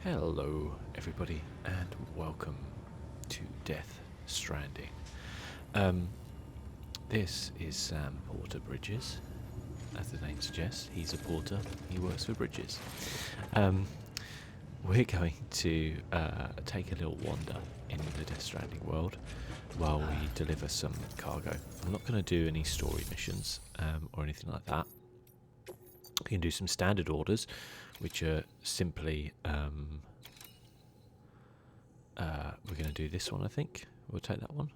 Hello everybody and welcome to Death Stranding. This is Sam Porter Bridges. As the name suggests, he's a porter, he works for bridges. We're going to take a little wander in the Death Stranding world while we deliver some cargo. I'm not going to do any story missions or anything like that. We can do some standard orders, which are simply we're going to do this one. I think we'll take that one.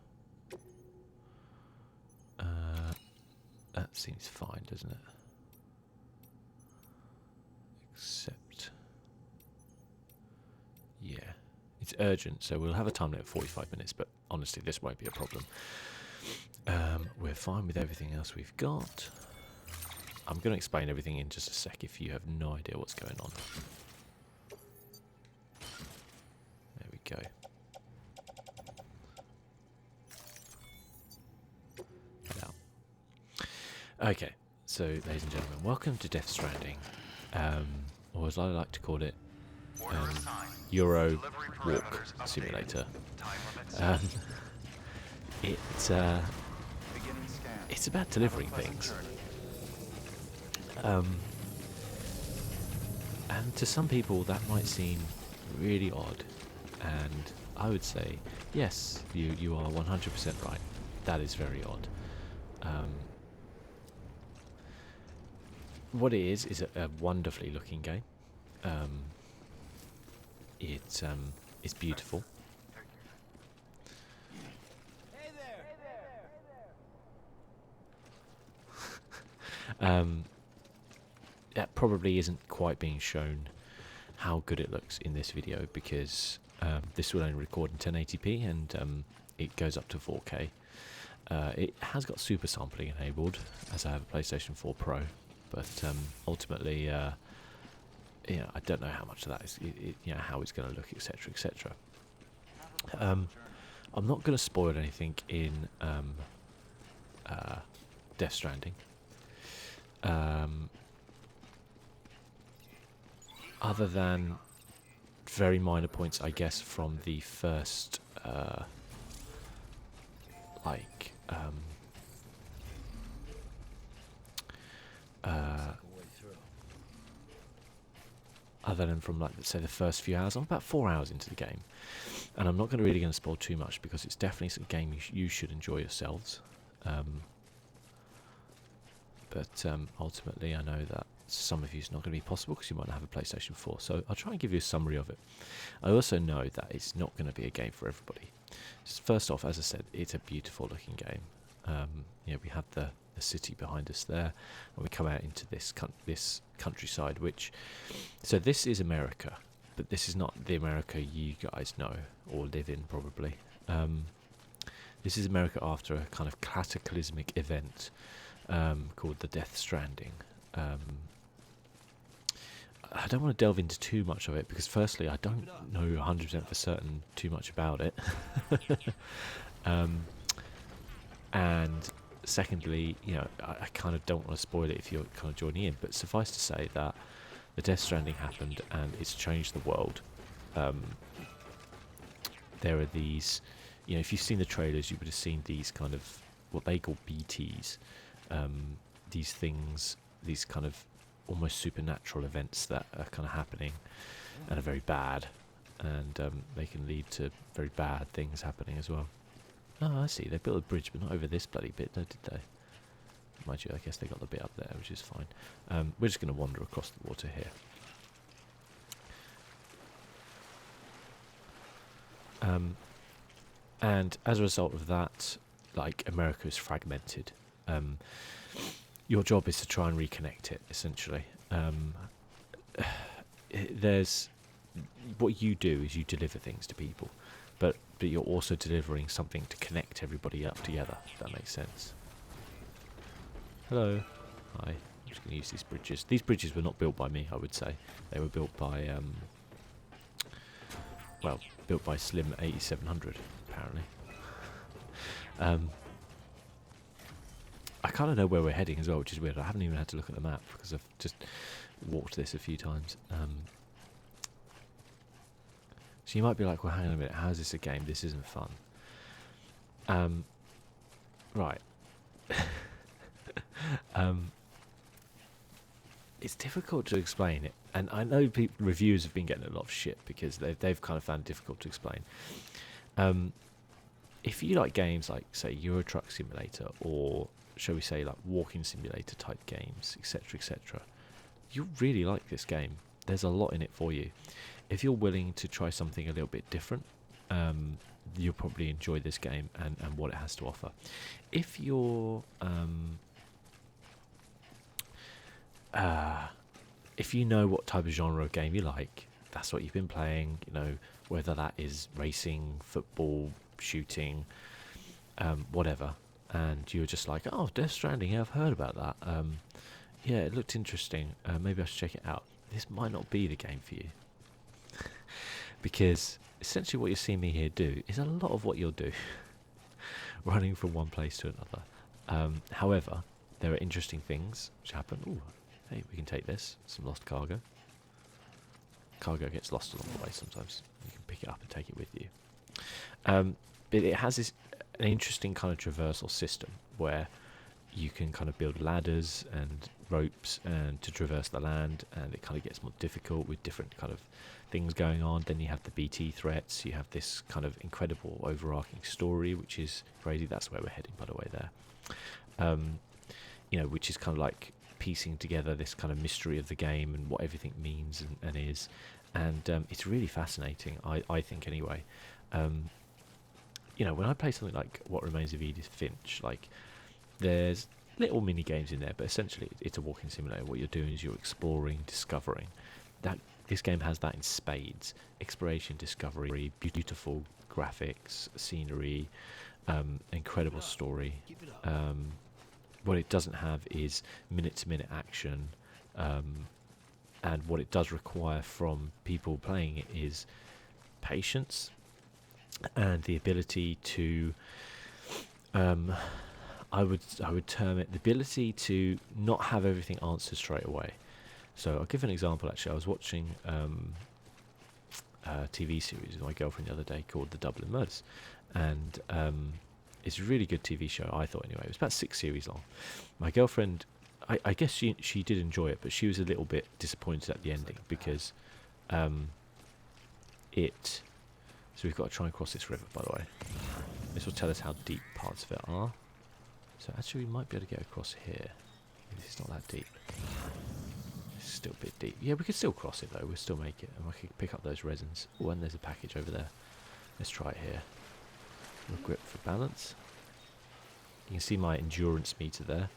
That seems fine, doesn't it? Except, yeah, it's urgent, so we'll have a time limit of 45 minutes, but honestly this won't be a problem. We're fine with everything else we've got. I'm going to explain everything in just a sec if you have no idea what's going on. There we go. Okay, so ladies and gentlemen, welcome to Death Stranding, or as I like to call it, Euro Walk Simulator. It's about delivering things. And to some people that might seem really odd, and I would say, yes, you are 100% right. That is very odd. What it is a wonderfully looking game. It's beautiful. Hey there. That probably isn't quite being shown how good it looks in this video because this will only record in 1080p and it goes up to 4K. It has got super sampling enabled as I have a PlayStation 4 Pro, but ultimately, I don't know how much of that is, how it's going to look, etc., etc. I'm not going to spoil anything in Death Stranding. Other than very minor points, I guess, from the first, other than from, like, say, the first few hours. I'm about 4 hours into the game, and I'm not really going to spoil too much because it's definitely a game you should enjoy yourselves. But ultimately, I know that some of you it's not going to be possible because you might not have a PlayStation 4. So I'll try and give you a summary of it. I also know that it's not going to be a game for everybody. First off, as I said, it's a beautiful looking game. We have the city behind us there, and we come out into this countryside. So this is America, but this is not the America you guys know or live in probably. This is America after a kind of cataclysmic event called the Death Stranding. I don't want to delve into too much of it because firstly I don't know 100% for certain too much about it. And secondly, I kind of don't want to spoil it if you're kind of joining in, but suffice to say that the Death Stranding happened and it's changed the world. There are these, if you've seen the trailers, you would have seen these kind of what they call BTs. These things, these kind of almost supernatural events that are kind of happening and are very bad, and they can lead to very bad things happening as well. Oh, I see. They built a bridge, but not over this bloody bit, though, did they? Mind you, I guess they got the bit up there, which is fine. We're just going to wander across the water here. And as a result of that, like, America is fragmented. Your job is to try and reconnect it, essentially. What you do is you deliver things to people, but you're also delivering something to connect everybody up together, if that makes sense. Hello. Hi. I'm just going to use these bridges. These bridges were not built by me, I would say. They were built by, built by Slim 8700, apparently. I kind of know where we're heading as well, which is weird. I haven't even had to look at the map because I've just walked this a few times. So you might be like, well, hang on a minute, how is this a game? This isn't fun. Right. It's difficult to explain it, and I know reviewers have been getting a lot of shit because they've kind of found it difficult to explain. If you like games like, say, Euro Truck Simulator, or shall we say like walking simulator type games, etc., etc., you'll really like this game. There's a lot in it for you. If you're willing to try something a little bit different, you'll probably enjoy this game and what it has to offer. If you're if you know what type of genre of game you like, that's what you've been playing, you know, whether that is racing, football, shooting, whatever, and you're just like, oh, Death Stranding, yeah, I've heard about that, yeah, it looked interesting, maybe I should check it out. This might not be the game for you. Because essentially what you're seeing me here do is a lot of what you'll do, running from one place to another. However, there are interesting things which happen. Ooh, hey, we can take this. Some lost cargo. Cargo gets lost along the way sometimes. You can pick it up and take it with you. But it has an interesting kind of traversal system where you can kind of build ladders and ropes and to traverse the land, and it kind of gets more difficult with different kind of things going on. Then you have the BT threats, you have this kind of incredible overarching story, which is crazy. That's where we're heading, by the way, there. You know, which is kind of like piecing together this kind of mystery of the game and what everything means and is, and it's really fascinating, I think, anyway. You know, when I play something like What Remains of Edith Finch, like, there's little mini games in there, but essentially it's a walking simulator. What you're doing is you're exploring, discovering. That this game has that in spades: exploration, discovery, beautiful graphics, scenery, incredible story. What it doesn't have is minute-to-minute action, and what it does require from people playing it is patience and the ability to I would term it the ability to not have everything answered straight away. So I'll give an example. Actually, I was watching a TV series with my girlfriend the other day called The Dublin Murders, and it's a really good TV show, I thought, anyway. It was about 6 series long. My girlfriend, I guess she did enjoy it, but she was a little bit disappointed at the ending because so we've got to try and cross this river, by the way. This will tell us how deep parts of it are. So actually we might be able to get across here. This is not that deep. It's still a bit deep. Yeah, we could still cross it though. We'll still make it. And I could pick up those resins. Oh, and there's a package over there. Let's try it here. We'll grip for balance. You can see my endurance meter there.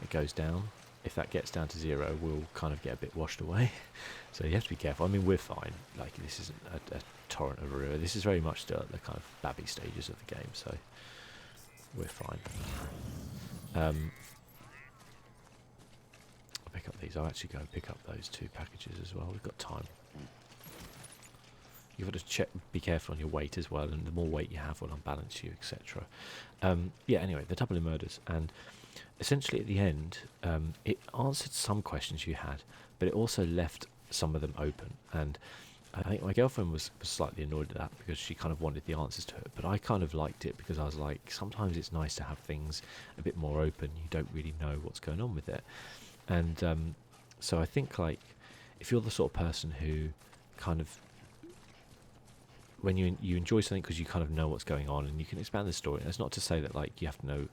It goes down. If that gets down to 0, we'll kind of get a bit washed away. So you have to be careful. I mean, we're fine. Like, this isn't a torrent of a river. This is very much still at the kind of babby stages of the game, so we're fine. I'll pick up these. I'll actually go and pick up those 2 packages as well. We've got time. You've got to be careful on your weight as well, and the more weight you have will unbalance you, etc. Yeah, anyway, the Dublin Murders, and essentially at the end, it answered some questions you had, but it also left some of them open, and I think my girlfriend was slightly annoyed at that because she kind of wanted the answers to it, but I kind of liked it because I was like, sometimes it's nice to have things a bit more open. You don't really know what's going on with it, and so I think, like, if you're the sort of person who kind of, when you enjoy something because you kind of know what's going on and you can expand the story. That's not to say that, like, you have to know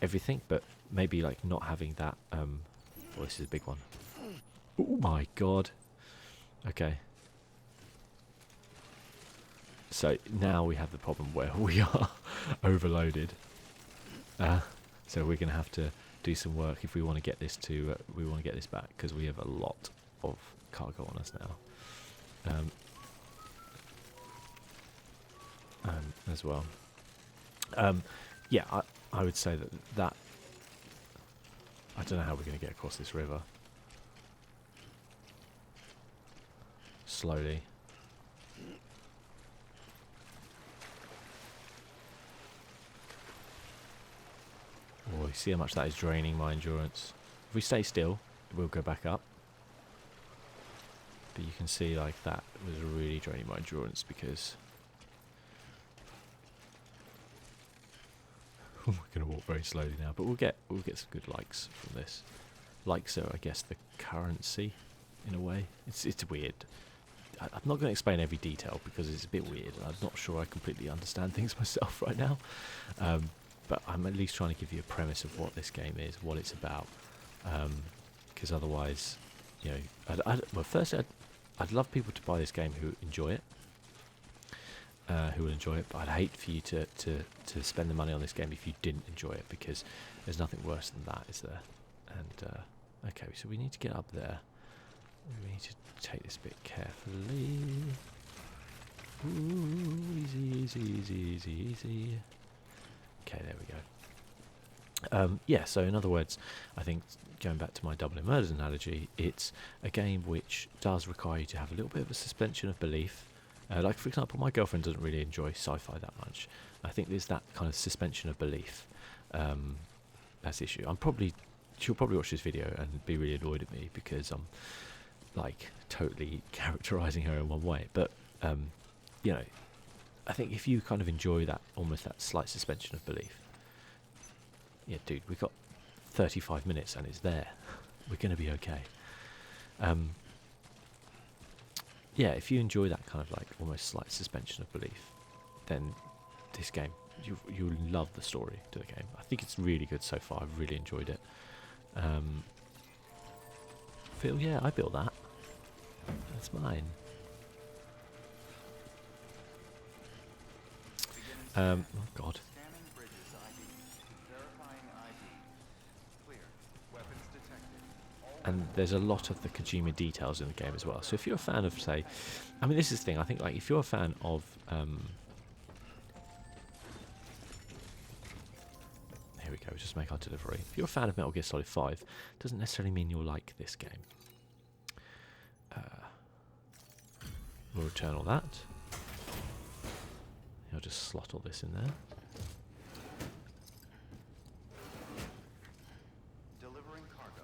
everything, but maybe, like, not having that. Oh, this is a big one. Oh my god. Okay. So now we have the problem where we are overloaded. So we're going to have to do some work if we want to get this to. We want to get this back because we have a lot of cargo on us now. As well. Yeah, I would say that I don't know how we're going to get across this river. Slowly. Oh, you see how much that is draining my endurance. If we stay still, we'll go back up. But you can see like that was really draining my endurance because we're going to walk very slowly now, but we'll get some good likes from this. Likes are, I guess, the currency in a way. It's weird. I'm not going to explain every detail because it's a bit weird. I'm not sure I completely understand things myself right now. But I'm at least trying to give you a premise of what this game is, what it's about. Because otherwise, you know, well, firstly, I'd love people to buy this game who enjoy it. Who will enjoy it, but I'd hate for you to spend the money on this game if you didn't enjoy it, because there's nothing worse than that, is there? And okay, so we need to get up there. We need to take this bit carefully. Ooh, easy, easy, easy, easy, easy. Okay, there we go. Yeah, so in other words, I think going back to my Dublin Murders analogy, it's a game which does require you to have a little bit of a suspension of belief. Like, for example, my girlfriend doesn't really enjoy sci-fi that much. I think there's that kind of suspension of belief. That's the issue. She'll probably watch this video and be really annoyed at me because I'm like totally characterizing her in one way. But you know, I think if you kind of enjoy that, almost that slight suspension of belief, yeah, dude, we've got 35 minutes and it's there. We're going to be okay. Yeah, if you enjoy that kind of like almost slight suspension of belief, then this game, you'll love the story to the game. I think it's really good so far. I've really enjoyed it. Phil, yeah, I built that. That's mine. Oh God. And there's a lot of the Kojima details in the game as well. So if you're a fan of, say, I mean, this is the thing. I think, like, if you're a fan of, here we go. Just make our delivery. If you're a fan of Metal Gear Solid 5, doesn't necessarily mean you'll like this game. We'll return all that. I'll just slot all this in there. Delivering cargo.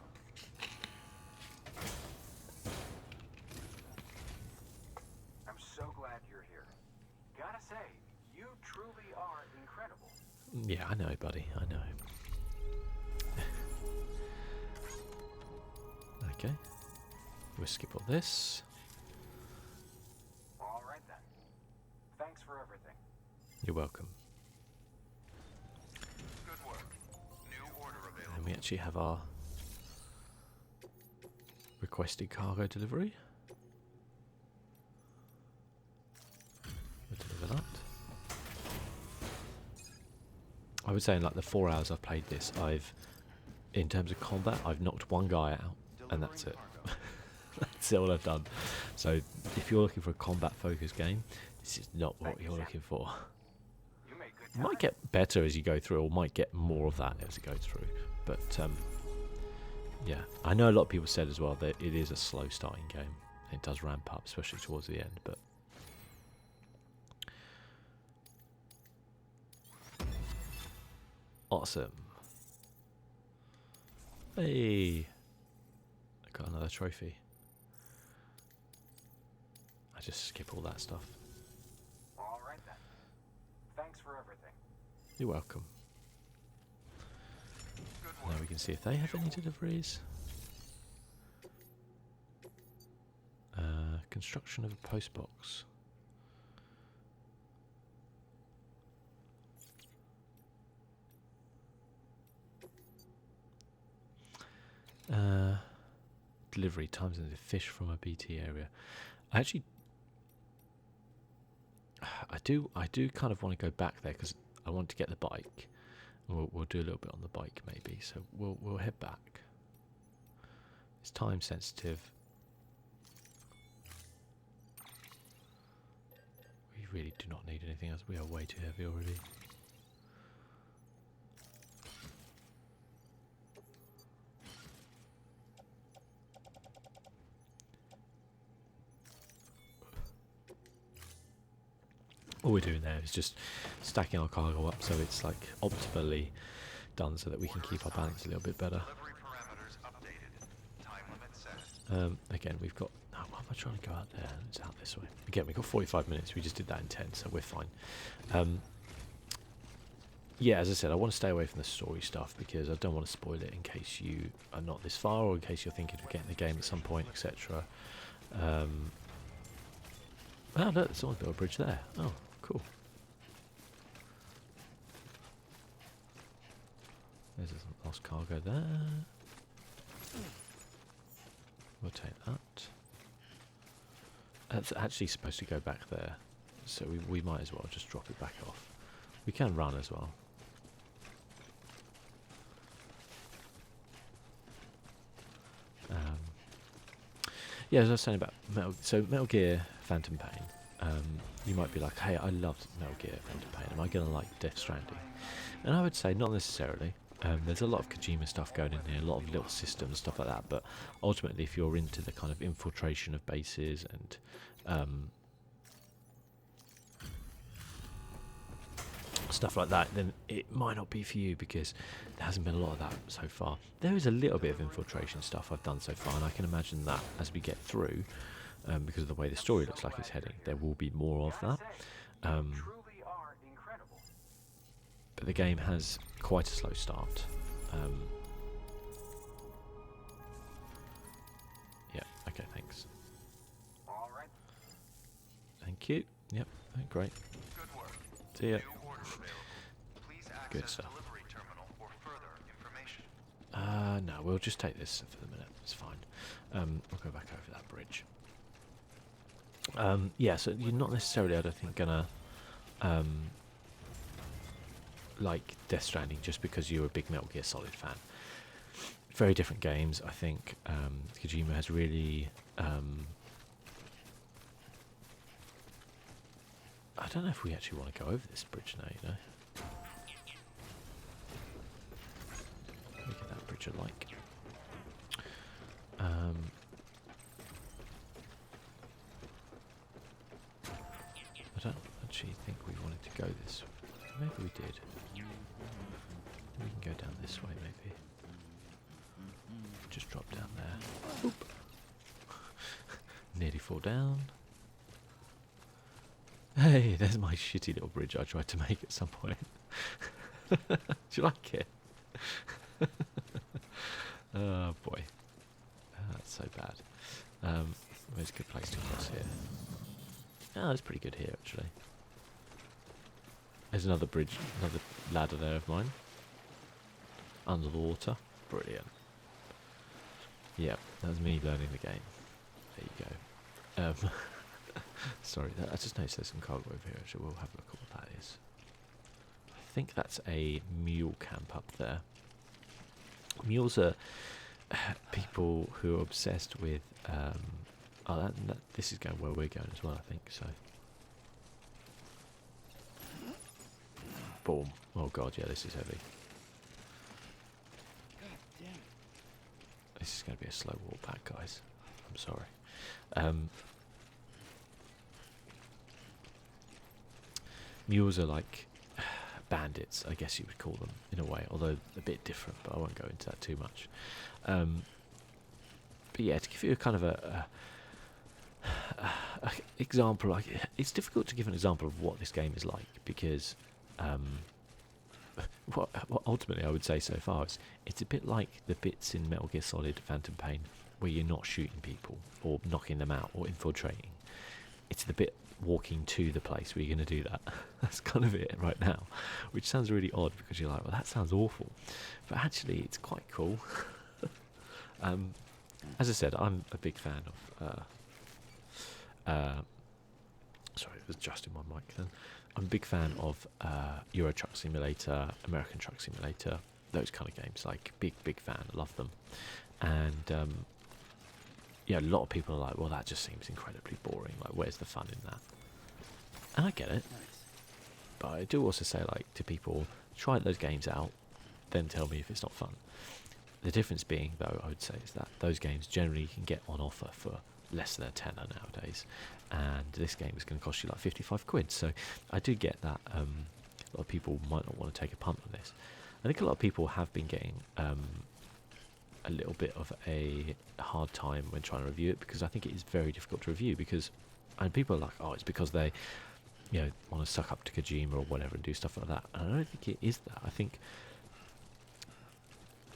I'm so glad you're here. Gotta say, you truly are incredible. Yeah, I know, buddy. I know. Okay. We'll skip all this. All right then. Thanks for everything. You're welcome. Good work. New order available. And we actually have our requested cargo delivery. We'll deliver that. I would say in like the 4 hours I've played this, in terms of combat, I've knocked one guy out, and that's it. That's all I've done. So if you're looking for a combat-focused game, this is not what you're looking for. It might get better as you go through, or might get more of that as you go through. But yeah, I know a lot of people said as well that it is a slow starting game. It does ramp up, especially towards the end. But awesome! Hey, I got another trophy. I just skip all that stuff. All right then. Thanks for everything. You're welcome. Now we can see if they have any deliveries. Construction of a post box. Delivery times and fish from a BT area. Actually, I do kind of want to go back there because I want to get the bike. We'll do a little bit on the bike maybe. So we'll head back. It's time sensitive. We really do not need anything else. We are way too heavy already. All we're doing there is just stacking our cargo up so it's like optimally done so that we can keep our balance a little bit better. Again, we've got... Oh, what am I try to go out there, it's out this way. Again, we've got 45 minutes. We just did that in 10, so we're fine. Yeah, as I said, I want to stay away from the story stuff because I don't want to spoil it in case you are not this far or in case you're thinking of getting the game at some point, etc. Oh, look, someone's built a bridge there. Oh, cool. There's a lost cargo there. We'll take that. That's actually supposed to go back there, so we might as well just drop it back off. We can run as well. Yeah, as I was saying about Metal Gear Phantom Pain, you might be like, hey, I loved Metal Gear Phantom Pain, am I going to like Death Stranding? And I would say not necessarily. There's a lot of Kojima stuff going in here, a lot of little systems, stuff like that, but ultimately if you're into the kind of infiltration of bases and stuff like that, then it might not be for you because there hasn't been a lot of that so far. There is a little bit of infiltration stuff I've done so far, and I can imagine that as we get through, because of the way the story looks like it's heading, there will be more of that. But the game has quite a slow start. Yeah, okay, thanks. Thank you. Yep, great. See ya. Good stuff. No, we'll just take this for the minute. It's fine. We'll go back over that bridge. Yeah, so you're not necessarily, I don't think, gonna like Death Stranding just because you're a big Metal Gear Solid fan. Very different games. I think Kojima has really I don't know if we actually want to go over this bridge now, you know. Look at that bridge alike. I don't actually think we wanted to go this way. Maybe we did. We can go down this way, maybe. Just drop down there. Oop. Nearly fall down. Hey, there's my shitty little bridge I tried to make at some point. Do you like it? Oh boy. That's so bad. Where's a good place to cross here? Oh, it's pretty good here actually. There's another bridge, another ladder there of mine. Under the water. Brilliant. Yep, that was me learning the game. There you go. Sorry, I just noticed there's some cargo over here. Actually, we'll have a look at what that is. I think that's a mule camp up there. Mules are people who are obsessed with. This is going where we're going as well, I think. So, boom! Oh god, yeah, this is heavy. This is going to be a slow walk back, guys. I'm sorry. Mules are like bandits, I guess you would call them, in a way, although a bit different, but I won't go into that too much. But yeah, to give you a kind of a example, like it's difficult to give an example of what this game is like, because what ultimately I would say so far is it's a bit like the bits in Metal Gear Solid Phantom Pain where you're not shooting people or knocking them out or infiltrating. It's the bit walking to the place where you're going to do that. That's kind of it right now, which sounds really odd because you're like, well, that sounds awful, but actually it's quite cool. As I said, I'm a big fan of sorry, it was just in my mic then. I'm a big fan of Euro Truck Simulator, American Truck Simulator, those kind of games. Like, big fan. I love them. And yeah, a lot of people are like, well, that just seems incredibly boring. Like, where's the fun in that? And I get it. But I do also say, like, to people, try those games out, then tell me if it's not fun. The difference being, though, I would say, is that those games generally you can get on offer for less than a tenner nowadays, and this game is going to cost you like 55 quid. So I do get that a lot of people might not want to take a punt on this. I think a lot of people have been getting a little bit of a hard time when trying to review it, because I think it is very difficult to review, because and people are like, oh, it's because they want to suck up to Kojima or whatever and do stuff like that. And I don't think it is that. I think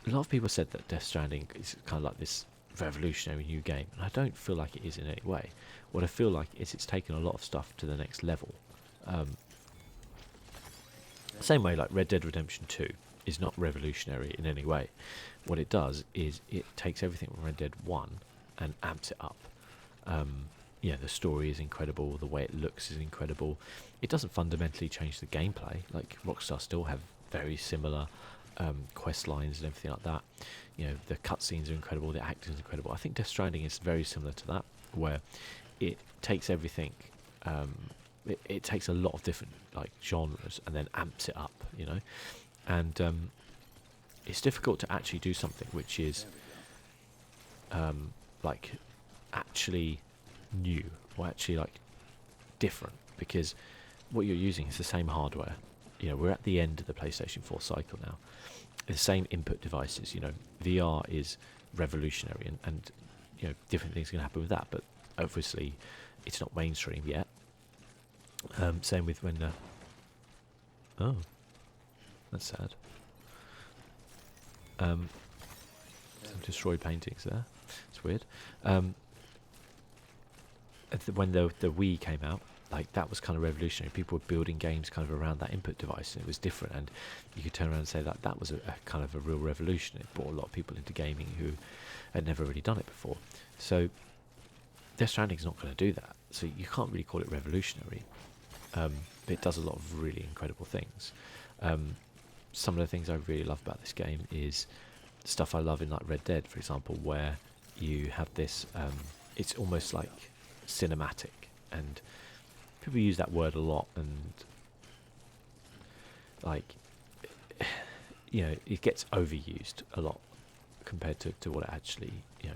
a lot of people said that Death Stranding is kind of like this revolutionary new game, and I don't feel like it is in any way. What I feel like is it's taken a lot of stuff to the next level. Same way like Red Dead Redemption 2 is not revolutionary in any way. What it does is it takes everything from Red Dead 1 and amps it up. The story is incredible, the way it looks is incredible. It doesn't fundamentally change the gameplay. Like, Rockstar still have very similar quest lines and everything like that. The cutscenes are incredible, the acting is incredible. I think Death Stranding is very similar to that, where it takes everything, it takes a lot of different like genres and then amps it up, and it's difficult to actually do something which is like actually new or actually like different, because what you're using is the same hardware. We're at the end of the PlayStation 4 cycle now. The same input devices. VR is revolutionary, and different things can happen with that, but obviously it's not mainstream yet. Same with when oh, that's sad. Some destroyed paintings there. It's weird. When the Wii came out, like, that was kind of revolutionary. People were building games kind of around that input device, and it was different, and you could turn around and say that that was a kind of a real revolution. It brought a lot of people into gaming who had never really done it before. So Death Stranding is not going to do that, so you can't really call it revolutionary. But it does a lot of really incredible things. Some of the things I really love about this game is stuff I love in like Red Dead, for example, where you have this it's almost like cinematic, and people use that word a lot, and like it gets overused a lot compared to what it actually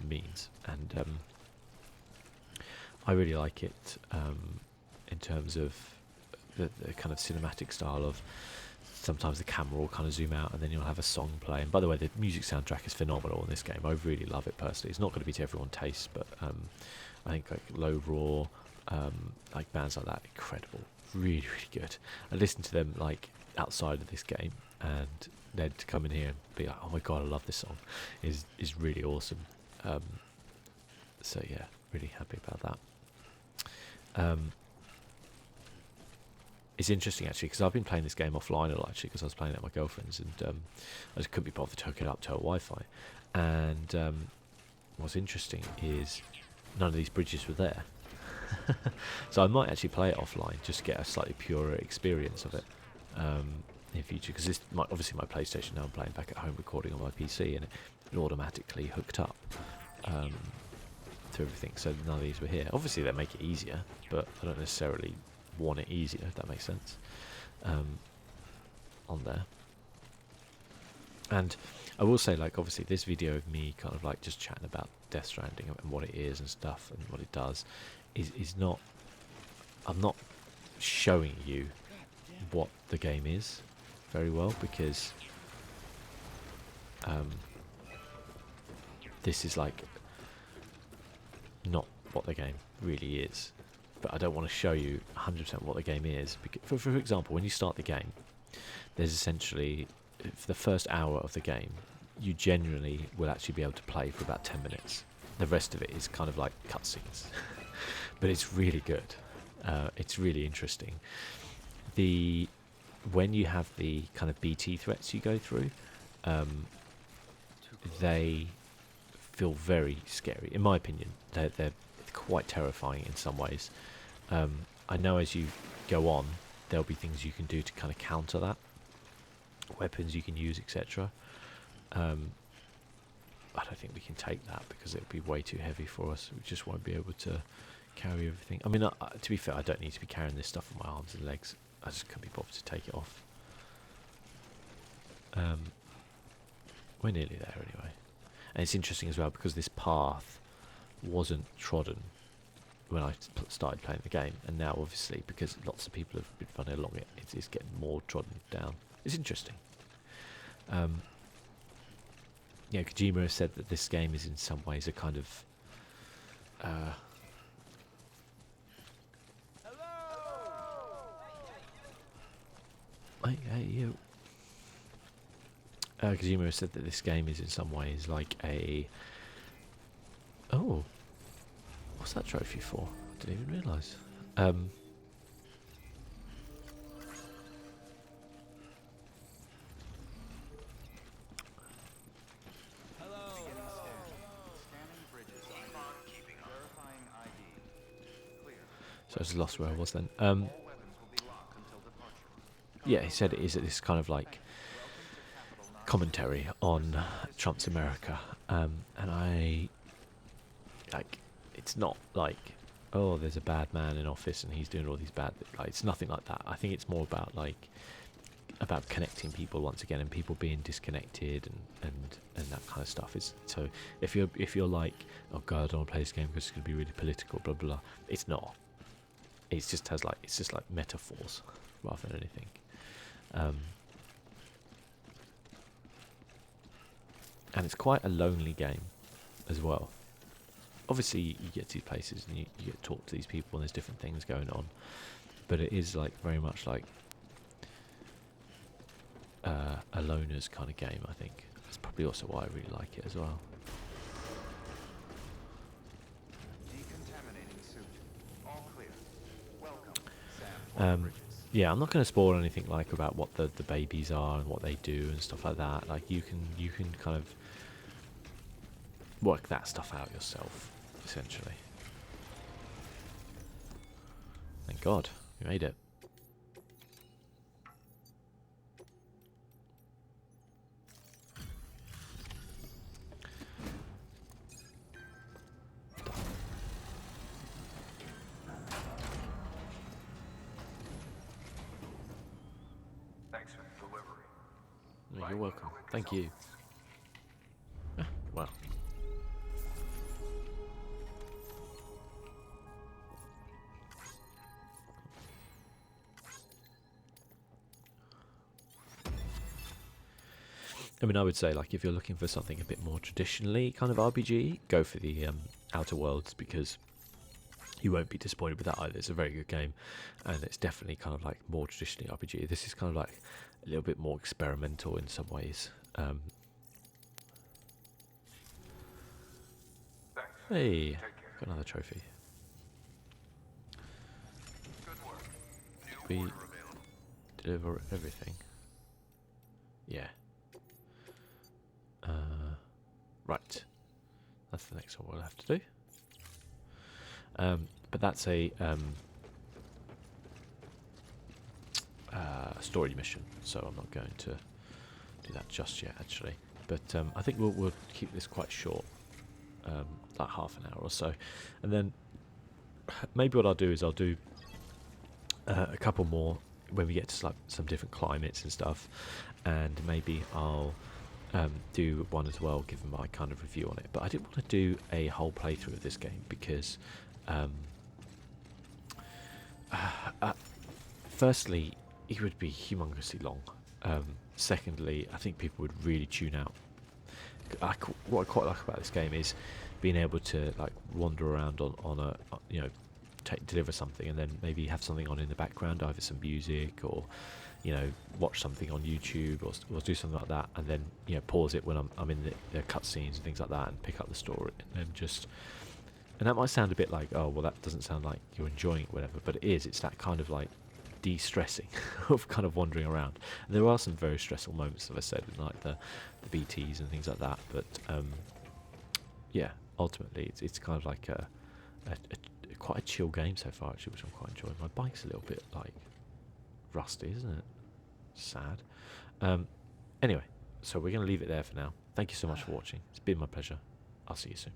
means, and I really like it in terms of the kind of cinematic style of sometimes the camera will kind of zoom out and then you'll have a song play. And by the way, the music soundtrack is phenomenal in this game. I really love it personally. It's not going to be to everyone's taste, but I think like Low Raw, like bands like that, incredible, really good. I listen to them like outside of this game, and then to come in here and be like, oh my god, I love this song, is really awesome. So yeah, really happy about that. It's interesting actually, because I've been playing this game offline a lot actually, because I was playing it at my girlfriend's, and I just couldn't be bothered to hook it up to her Wi-Fi. And what's interesting is none of these bridges were there. So I might actually play it offline just to get a slightly purer experience of it in future, because this obviously my PlayStation now I'm playing back at home, recording on my PC, and it automatically hooked up to everything, so none of these were here. Obviously they make it easier, but I don't necessarily want it easier, if that makes sense, on there. And I will say, like, obviously this video of me kind of like just chatting about Death Stranding and what it is and stuff and what it does is not, I'm not showing you what the game is very well, because this is like not what the game really is. But I don't want to show you 100% what the game is. Because, for example, when you start the game, there's essentially, for the first hour of the game, you genuinely will actually be able to play for about 10 minutes. The rest of it is kind of like cutscenes. But it's really good. It's really interesting. When you have the kind of BT threats you go through, they feel very scary. In my opinion, they're quite terrifying in some ways. I know as you go on, there'll be things you can do to kind of counter that, weapons you can use, etc. I don't think we can take that, because it'll be way too heavy for us. We just won't be able to carry everything. I mean, to be fair, I don't need to be carrying this stuff on my arms and legs. I just couldn't be bothered to take it off. We're nearly there anyway. And it's interesting as well, because this path wasn't trodden when I started playing the game, and now obviously, because lots of people have been running along it, it's getting more trodden down. It's interesting. yeah, Kojima has said that this game is in some ways a kind of hey you. Kojima has said that this game is in some ways like a. Oh, what's that trophy for? I didn't even realise. So I just lost where I was then. Yeah, he said it is this kind of like commentary on Trump's America, and I like it's not like, oh, there's a bad man in office and he's doing all these bad things. Like, it's nothing like that. I think it's more about like about connecting people once again and people being disconnected and that kind of stuff. Is so if you're like, oh god, I don't want to play this game because it's going to be really political, blah blah blah. It's not. It's just like metaphors rather than anything. And it's quite a lonely game as well. Obviously, you get to these places and you get to talk to these people and there's different things going on, but it is like very much like a loner's kind of game. I think that's probably also why I really like it as well. Yeah, I'm not going to spoil anything like about what the babies are and what they do and stuff like that. Like you can kind of work that stuff out yourself, essentially. Thank God, we made it. Thanks for the delivery. No, you're welcome. Thank you. Wow. I mean, I would say, like, if you're looking for something a bit more traditionally kind of RPG, go for the Outer Worlds, because you won't be disappointed with that either. It's a very good game, and it's definitely kind of like more traditionally RPG. This is kind of like a little bit more experimental in some ways. Thanks. Hey, Take care. got another trophy. Good work. Did we New order available. deliver everything? Yeah. Right. That's the next one we'll have to do. But that's a story mission, so I'm not going to do that just yet, actually. But I think we'll keep this quite short, like half an hour or so, and then maybe what I'll do is I'll do a couple more when we get to like some different climates and stuff, and maybe I'll do one as well, given my kind of review on it. But I didn't want to do a whole playthrough of this game because firstly, it would be humongously long. Secondly, I think people would really tune out. What I quite like about this game is being able to like wander around on a deliver something and then maybe have something on in the background, either some music or watch something on YouTube or do something like that, and then pause it when I'm in the cutscenes and things like that, and pick up the story and that might sound a bit like, oh well, that doesn't sound like you're enjoying it, whatever, but it is. It's that kind of like de-stressing of kind of wandering around. And there are some very stressful moments, as I said, with like the BTs and things like that, but yeah, ultimately it's kind of like a quite a chill game so far, actually, which I'm quite enjoying. My bike's a little bit like rusty, isn't it? Sad. Anyway, so we're going to leave it there for now. Thank you so much for watching. It's been my pleasure. I'll see you soon.